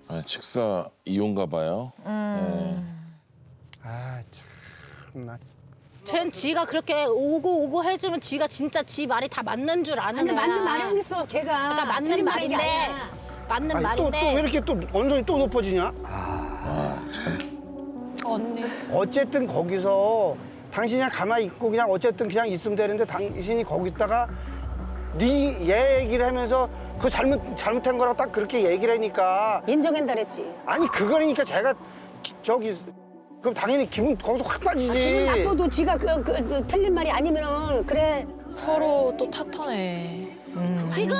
아, 직사 이혼가 봐요. 네. 아 참나. 쟨 지가 그렇게 오고 해주면 지가 진짜 지 말이 다 맞는 줄 아는 근데 애야. 맞는 말이 어딨어, 걔가. 그러니까 맞는 틀린 말이 말인데 아니야. 맞는 아니, 말인데 또 왜 이렇게 또 언성이 또 높아지냐? 아, 참. 언니. 어쨌든 거기서 당신이 그냥 가만히 있고 그냥 어쨌든 그냥 있으면 되는데 당신이 거기다가 네 얘 얘기를 하면서 그거 잘못한 거라고 딱 그렇게 얘기를 하니까 인정한다 그랬지. 아니 그거니까 제가 저기 그럼 당연히 기분 거기서 확 빠지지. 기분 나빠도 지가 그 틀린 말이 아니면은 그래. 서로 또 탓하네. 지금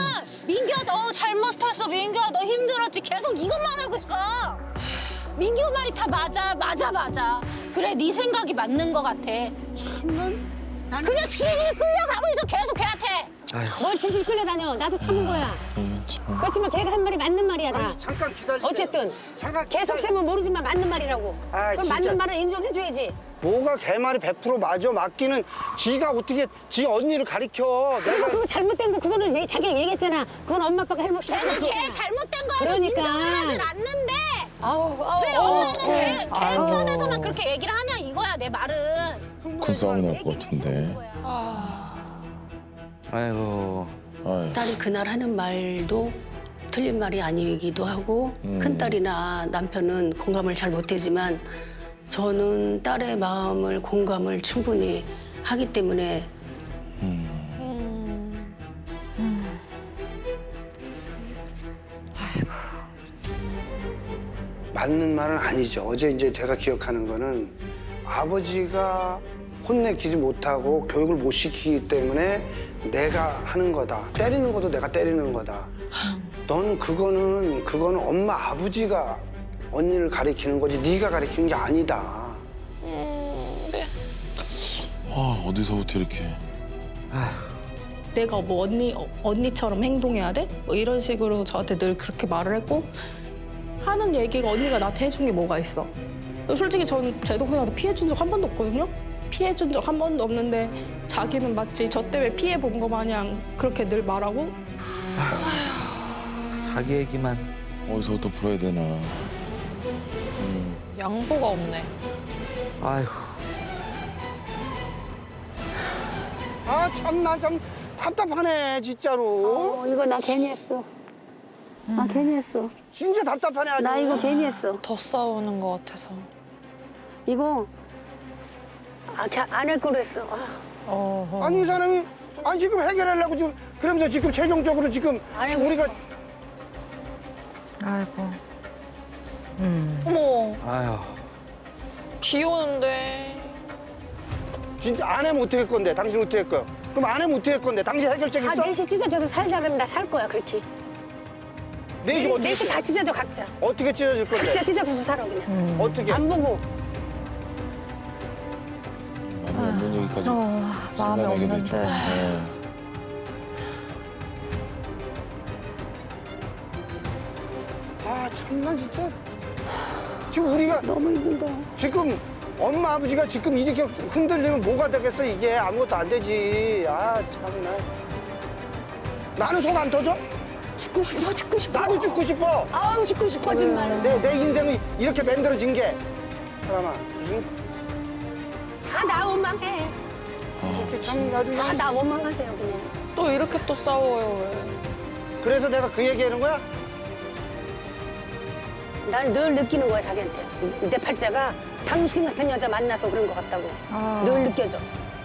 민규야 너 잘못했어. 민규야 너 힘들었지. 계속 이것만 하고 있어. 민규 말이 다 맞아. 그래 네 생각이 맞는 것 같아. 그냥 질질 끌려가고 있어 계속 걔한테. 뭘 질질 끌려다녀. 나도 참은 거야. 참. 그렇지만 걔가 한 말이 맞는 말이야, 다. 아니 잠깐 기다리세요. 어쨌든 잠깐 계속 세면 모르지만 맞는 말이라고. 아, 그럼 진짜. 맞는 말은 인정해줘야지. 뭐가 걔 말이 100% 맞아 맞기는 지가 어떻게 지 언니를 가리켜 내가 그거 잘못된 거 그거는 자기가 얘기했잖아. 그건 엄마 아빠가 잘못이야. 걔는 걔 잘못된 거는 그러니까. 인정을 하질 않는데 왜 아우, 엄마는 걔 편에서만 그렇게 얘기를 하냐 이거야 내 말은. 큰 싸움이 날 것 같은데. 아이고. 아유. 딸이 그날 하는 말도 틀린 말이 아니기도 하고 큰딸이나 남편은 공감을 잘 못하지만 저는 딸의 마음을 공감을 충분히 하기 때문에 맞는 말은 아니죠. 어제 이제 제가 기억하는 거는 아버지가 혼내키지 못하고 교육을 못 시키기 때문에 내가 하는 거다. 때리는 것도 내가 때리는 거다. 넌 그거는 엄마 아버지가 언니를 가리키는 거지 네가 가리키는 게 아니다. 아, 어디서부터 이렇게. 내가 뭐 언니처럼 행동해야 돼? 뭐 이런 식으로 저한테 늘 그렇게 말을 했고 하는 얘기가 언니가 나한테 해준 게 뭐가 있어. 솔직히 전 제 동생한테 피해준 적 한 번도 없거든요. 피해준 적 한 번도 없는데 자기는 마치 저 때문에 피해본 거 마냥 그렇게 늘 말하고 자기 얘기만. 어디서부터 풀어야 되나. 양보가 없네. 아이고. 아 참 나 참 답답하네 진짜로. 이거 나 괜히 했어. 아, 괜히 했어. 진짜 답답하네 아주. 나 이거 괜히 했어. 더 싸우는 것 같아서. 이거 안 할 걸 했어. 아니 이 사람이 아니 지금 해결하려고 지금 그러면서 지금 최종적으로 지금 우리가 어머, 아유. 비 오는데. 진짜 안 하면 어떻게 할 건데? 당신 어떻게 할 거야? 그럼 안 하면 어떻게 할 건데? 당신 해결책 있어? 넷이 찢어져서 살자 그러면 나 살 거야, 그렇게. 넷이 어떻게 넷이 다 찢어져, 각자. 어떻게 찢어질 건데? 각자 찢어져서 살아, 그냥. 어떻게? 안 보고. 마음이 없는 얘기까지 마음이 생각하게 됐죠. 없는데. 네. 아 참나 진짜. 지금 우리가 너무 힘들다. 지금 엄마 아버지가 지금 이렇게 흔들리면 뭐가 되겠어 이게 아무것도 안 되지. 아 참나. 나는 속 안 터져? 죽고 싶어. 나도 죽고 싶어. 아우, 죽고 싶어, 정말. 내 인생이 이렇게 만들어진 게 사람아 무슨 다 나 원망해. 이렇게 참 아주 다 나 원망하세요, 그냥. 또 이렇게 또 싸워요, 왜. 그래서 내가 그 얘기하는 거야? 날 늘 느끼는 거야, 자기한테. 내 팔자가 당신 같은 여자 만나서 그런 것 같다고. 늘 느껴져.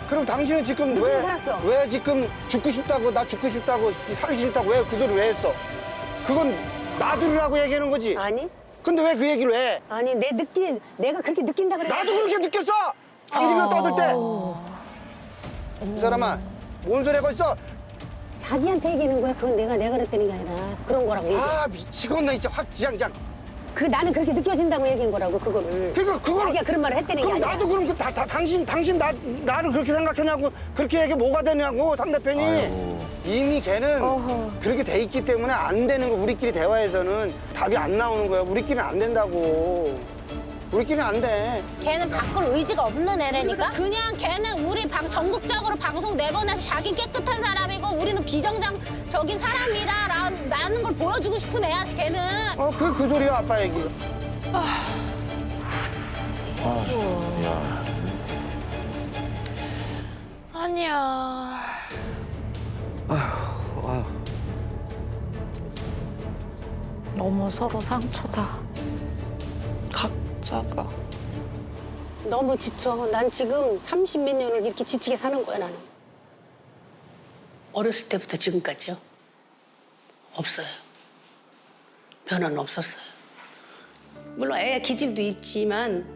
그럼 당신은 지금 느끼고 살았어. 왜 지금 죽고 싶다고 나 죽고 싶다고 살기 싫다고 왜 그 소리 왜 했어? 그건 놔두라고 얘기하는 거지. 아니? 근데 왜 그 얘기를 해? 아니, 내가 그렇게 느낀다 그래. 나도 그렇게 느꼈어. 당신이 떠들 때. 이 사람아, 뭔 소리 하고 있어? 자기한테 얘기하는 거야. 그건 내가 그랬다는 게 아니라 그런 거라고 얘기해. 아 미치겠네 진짜 확 지장장. 나는 그렇게 느껴진다고 얘기한 거라고, 그거를. 그러니까 그걸 자기가 그런 말을 했다는 게 그럼 아니라. 나도 그럼 당신 나를 그렇게 생각했냐고 그렇게 얘기 뭐가 되냐고 상대편이. 아이고. 이미 걔는 그렇게 돼 있기 때문에 안 되는 거. 우리끼리 대화에서는 답이 안 나오는 거야. 우리끼리는 안 된다고. 우리끼리 안 돼. 걔는 바꿀 의지가 없는 애라니까? 그냥 걔는 우리 전국적으로 방송 내보내서 자기 깨끗한 사람이고 우리는 비정상적인 사람이라는 걸 보여주고 싶은 애야, 걔는. 그 소리야, 아빠 얘기. 야, 아니야. 아휴. 너무 서로 상처다. 각자가. 너무 지쳐. 난 지금 30몇 년을 이렇게 지치게 사는 거야, 나는. 어렸을 때부터 지금까지요? 없어요. 변화는 없었어요. 물론 애 기질도 있지만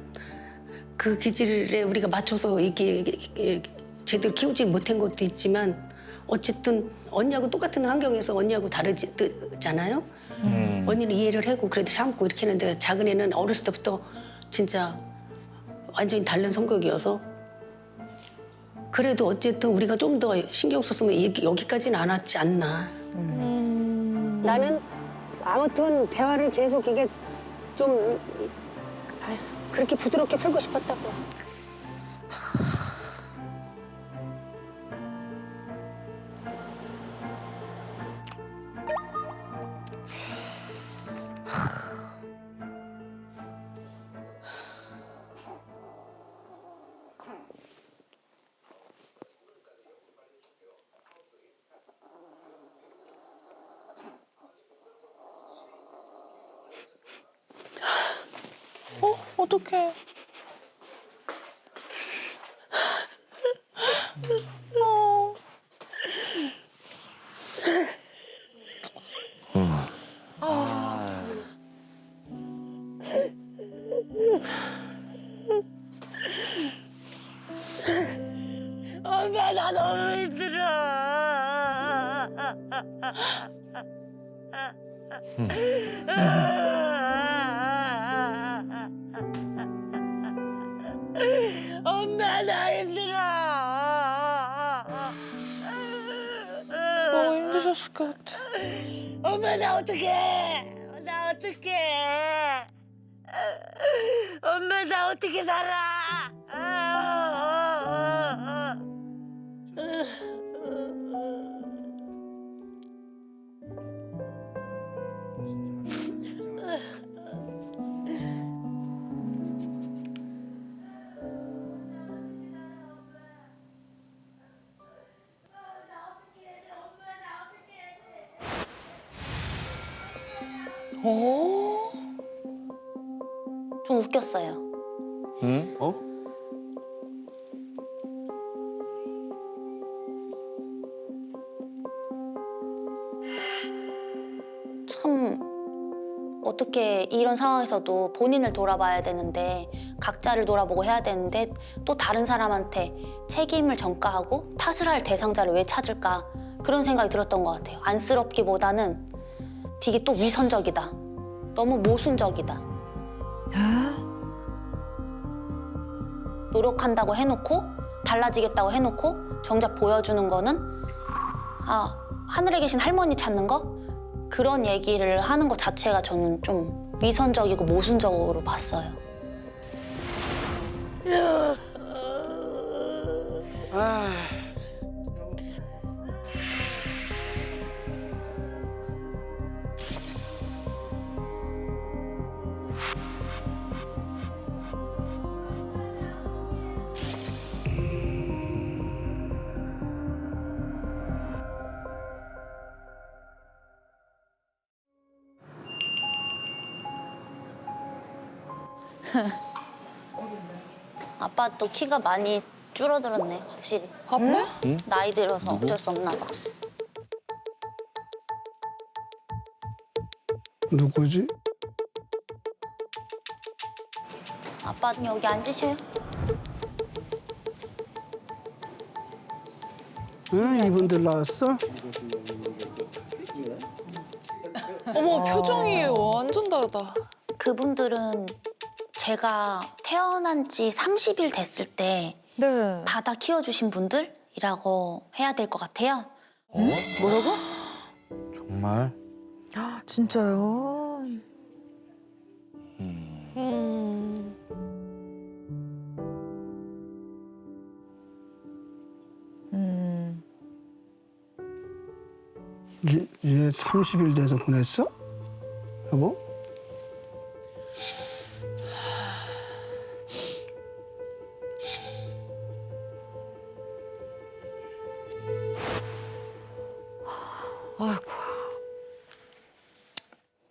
그 기질에 우리가 맞춰서 이렇게 제대로 키우지 못한 것도 있지만 어쨌든 언니하고 똑같은 환경에서 언니하고 다르잖아요. 언니는 이해를 하고 그래도 참고 이렇게 했는데 작은 애는 어렸을 때부터 진짜 완전히 다른 성격이어서 그래도 어쨌든 우리가 좀 더 신경 썼으면 여기까지는 안 왔지 않나. 나는 아무튼 대화를 계속 이게 좀 그렇게 부드럽게 풀고 싶었다고. 어떡해. 엄마 나 너무 힘들어. 엄마 나 힘들어. 너무 힘드셨을 것 같아. 엄마 나 어떡해. 나 어떡해. 엄마 나 어떻게 살아. 어? 좀 웃겼어요. 응? 어? 참 어떻게 이런 상황에서도 본인을 돌아봐야 되는데 각자를 돌아보고 해야 되는데 또 다른 사람한테 책임을 전가하고 탓을 할 대상자를 왜 찾을까 그런 생각이 들었던 것 같아요. 안쓰럽기보다는 되게 또 위선적이다. 너무 모순적이다. 노력한다고 해놓고 달라지겠다고 해놓고 정작 보여주는 거는 하늘에 계신 할머니 찾는 거? 그런 얘기를 하는 것 자체가 저는 좀 위선적이고 모순적으로 봤어요. 아빠 또 키가 많이 줄어들었네, 확실히. 아빠? 나이 들어서 어쩔 수 없나 봐. 누구지? 아빠는 여기 앉으세요. 응, 이분들 나왔어? 어머, 표정이 완전 다르다. 그분들은 제가 태어난 지 30일 됐을 때 네. 받아 키워주신 분들이라고 해야 될 것 같아요. 뭐라고? 정말? 진짜요? 30일 돼서 보냈어? 여보?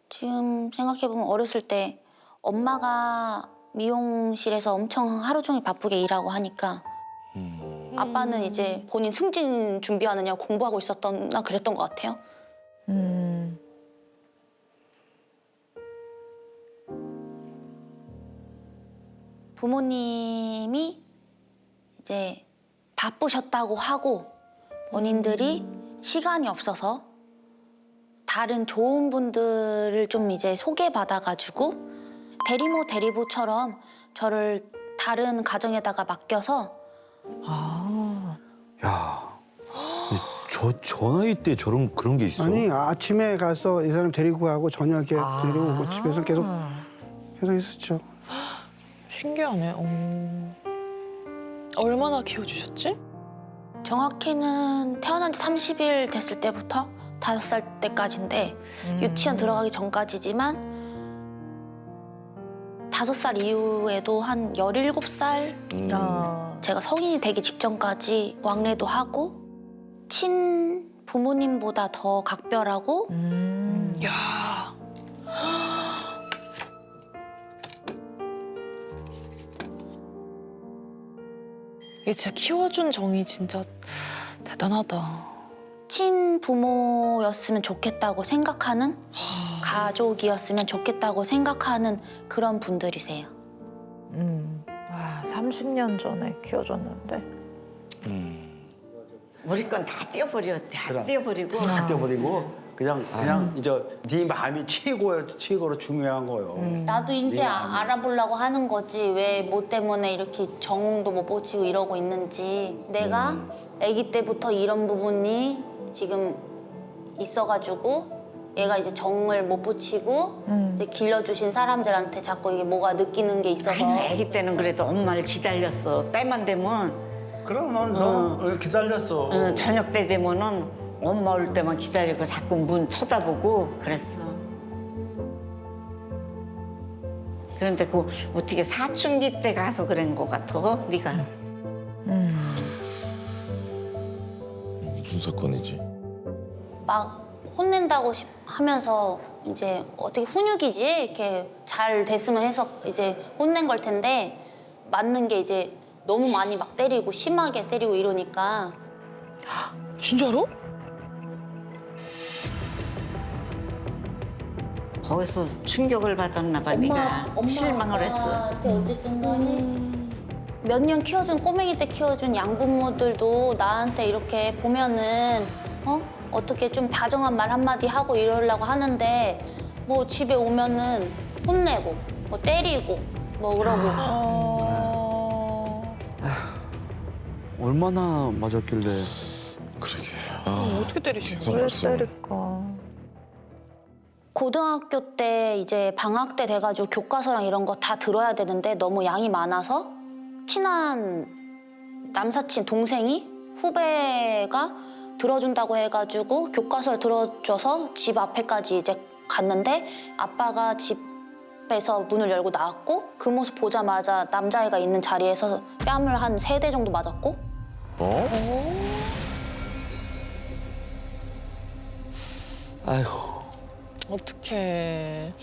지금 생각해보면 어렸을 때 엄마가 미용실에서 엄청 하루 종일 바쁘게 일하고 하니까 아빠는 이제 본인 승진 준비하느냐 공부하고 있었던나 그랬던 것 같아요. 부모님이 이제 바쁘셨다고 하고 본인들이 시간이 없어서 다른 좋은 분들을 좀 이제 소개받아가지고 대리모 대리보처럼 저를 다른 가정에다가 맡겨서 야, 저 나이 때 그런 게 있어? 아니 아침에 가서 이 사람 데리고 가고 저녁에 데리고 오고 집에서 계속 있었죠. 신기하네. 얼마나 키워주셨지? 정확히는 태어난 지 30일 됐을 때부터 5살 때까지인데 유치원 들어가기 전까지지만 5살 이후에도 한 17살 제가 성인이 되기 직전까지 왕래도 하고 친 부모님보다 더 각별하고 야. 이게 진짜 키워준 정이 진짜 대단하다. 친부모였으면 좋겠다고 생각하는 가족이었으면 좋겠다고 생각하는 그런 분들이세요. 30년 전에 키워줬는데. 우리 건 다 떼어버려. 다 떼어버리고. 다 떼어버리고 그냥 이제 네 마음이 최고로 중요한 거요. 나도 이제 알아보려고 하는 거지. 왜 뭐 때문에 이렇게 정도 못 붙이고 이러고 있는지. 내가 아기 때부터 이런 부분이 지금 있어가지고 얘가 이제 정을 못 붙이고 이제 길러주신 사람들한테 자꾸 이게 뭐가 느끼는 게 있어서. 아니, 아기 때는 그래도 엄마를 기다렸어. 때만 되면 그럼 넌 기다렸어. 저녁 때 되면은 엄마 올 때만 기다리고 자꾸 문 쳐다보고 그랬어. 그런데 그 어떻게 사춘기 때 가서 그런 거 같아, 네가. 무슨 사건이지? 막 혼낸다고 하면서 이제 어떻게 훈육이지 이렇게 잘 됐으면 해서 이제 혼낸 걸 텐데 맞는 게 이제 너무 많이 막 때리고 심하게 때리고 이러니까. 진짜로? 거기서 충격을 받았나 봐, 네가. 실망을 했어. 아빠한테 어쨌든 간에 몇 년 키워준 꼬맹이 때 키워준 양부모들도 나한테 이렇게 보면은 어떻게 좀 다정한 말 한마디 하고 이러려고 하는데 뭐 집에 오면은 혼내고 뭐 때리고 뭐 그러고. 얼마나 맞았길래. 그러게. 어떻게 때리시는 계속 왜 말씀을. 때릴까? 고등학교 때 이제 방학 때 돼가지고 교과서랑 이런 거 다 들어야 되는데 너무 양이 많아서 친한 남사친 동생이 후배가 들어준다고 해가지고 교과서를 들어줘서 집 앞에까지 이제 갔는데 아빠가 집에서 문을 열고 나왔고 그 모습 보자마자 남자애가 있는 자리에서 뺨을 한 3대 정도 맞았고. 아이고. 어떡해.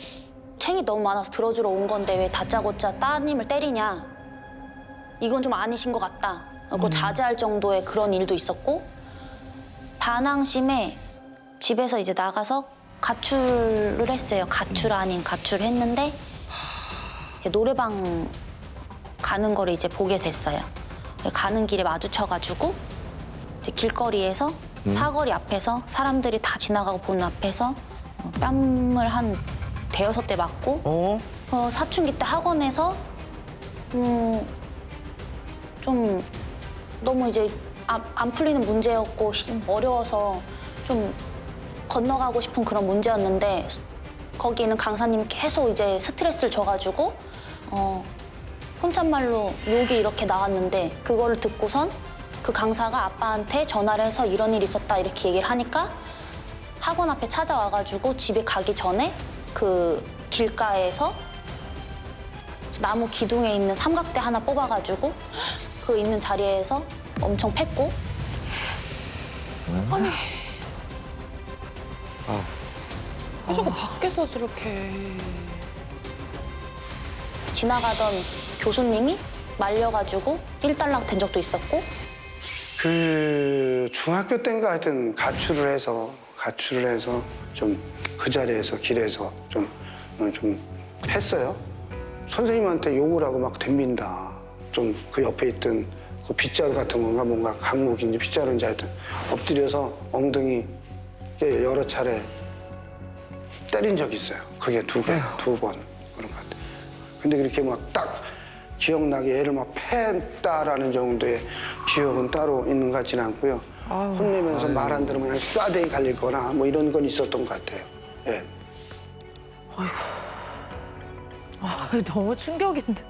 챙이 너무 많아서 들어주러 온 건데 왜 다짜고짜 따님을 때리냐. 이건 좀 아니신 것 같다. 그리고 자제할 정도의 그런 일도 있었고 반항심에 집에서 이제 나가서 가출을 했어요. 가출 아닌 가출을 했는데 이제 노래방 가는 거를 이제 보게 됐어요. 가는 길에 마주쳐가지고 이제 길거리에서 사거리 앞에서 사람들이 다 지나가고 보는 앞에서 뺨을 한 5-6대 맞고 사춘기 때 학원에서 좀 너무 이제 안 풀리는 문제였고 어려워서 좀 건너가고 싶은 그런 문제였는데 거기 있는 강사님이 계속 이제 스트레스를 줘가지고 혼잣말로 욕이 이렇게 나왔는데 그거를 듣고선 그 강사가 아빠한테 전화를 해서 이런 일이 있었다 이렇게 얘기를 하니까 학원 앞에 찾아와가지고 집에 가기 전에 그 길가에서 나무 기둥에 있는 삼각대 하나 뽑아가지고 그 있는 자리에서 엄청 팼고. 아니. 저거 밖에서 저렇게. 지나가던 교수님이 말려가지고 일단락 된 적도 있었고. 그 중학교 때인가 하여튼 가출을 해서 좀 그 자리에서 길에서 좀 했어요. 선생님한테 욕을 하고 막 덤빈다. 좀 그 옆에 있던 그 빗자루 같은 건가 뭔가 강목인지 빗자루인지 하여튼 엎드려서 엉덩이 여러 차례 때린 적이 있어요. 그게 두 번 그런 것 같아요. 근데 그렇게 막 딱 기억나게 애를 막 팼다라는 정도의 기억은 따로 있는 것 같지는 않고요. 혼내면서 말 안 들으면 그냥 싸대기 갈릴 거나 뭐 이런 건 있었던 것 같아요. 예. 너무 충격인데.